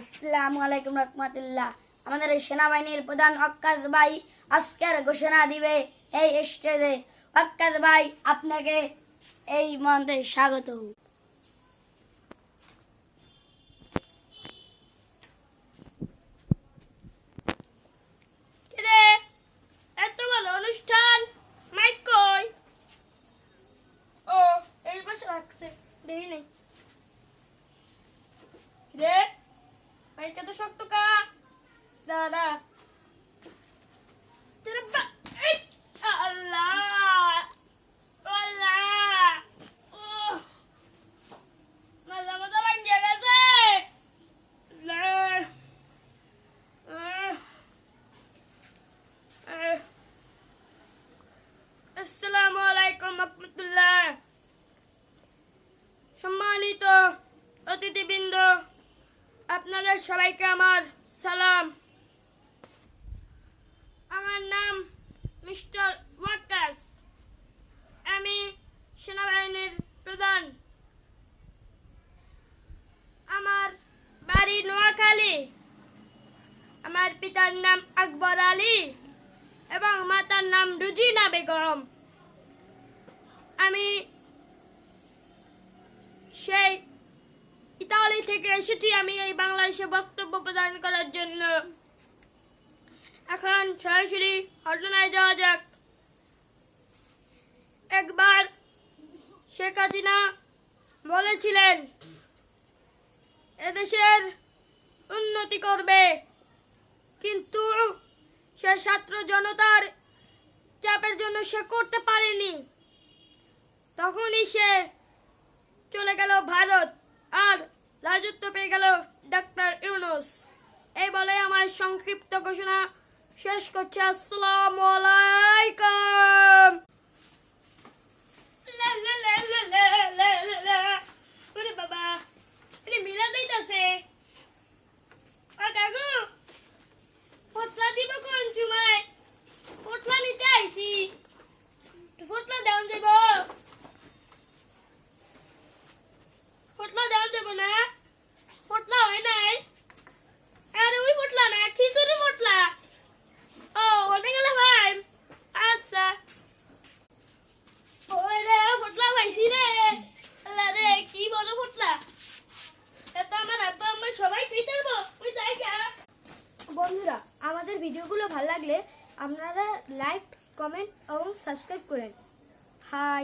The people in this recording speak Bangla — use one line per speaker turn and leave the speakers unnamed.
আসসালামু আলাইকুম রহমতুল্লাহ। আমাদের সেনাবাহিনীর প্রধান ওয়াক্কাস ভাই আজকের ঘোষণা দিবে এই স্টেজে। ওয়াক্কাস ভাই, আপনাকে এই মঞ্চে স্বাগত।
এত বড় অনুষ্ঠান, মাইক কই? ও, এই পাশে রাখছে, দেখি নাই রে। মাইক এত শক্ত কা? দাদা আল্লাহ আল্লাহ, মাজা মাজা ভাঙ্গিয়া গেছে। আসসালামু আলাইকুম রহমতুল্লাহ। সম্মানিত অতিথিবৃন্দ, আপনাদের সবাইকে আমার সালাম। আমার নাম মিস্টার ওয়াক্কাস। আমি সেনাবাহিনীর প্রধান। আমার বাড়ি নোয়াখালী। আমার পিতার নাম আকবর আলী এবং মাতার নাম রুজিনা বেগম। আমি সেই ইতালি থেকে এসেছি আমি এই বাংলাদেশে বক্তব্য প্রদান করার জন্য। এখন সরাসরি ঘটনায় যাওয়া যাক। একবার শেখ হাসিনা বলেছিলেন এদেশের উন্নতি করবে, কিন্তু সে ছাত্র জনতার চাপের জন্য সে করতে পারেনি। তখনই সে চলে গেল ভারত, আর রাজত্ব পেয়ে গেল ডক্টর ইউনূস। এই বলে আমার সংক্ষিপ্ত ঘোষণা শেষ করছি। আসসালামু আলাইকুম। ওরে বাবা, এটা মিলা দিতেছে। কাকু, পোটলা দিব কোন সময়? পোটলা নিতে আইছি, পোটলা দেওয়া যাব? পোটলা দেওয়া যাব না? পোটলা হয় নাই? আরে ওই পোটলা না, খিচুড়ি পোটলা। ও, ওটা গেলে ভাই। আচ্ছা, ওই রে পোটলা পাইছি রে। আল্লাহ রে, কি বড় পোটলা! এটা আমার আব্বা আম্মা সবাই খেতে দেবো। ওই যাই গা।
বন্ধুরা, আমাদের ভিডিওগুলো ভালো লাগলে আপনারা লাইক, কমেন্ট এবং সাবস্ক্রাইব করেন। হাই।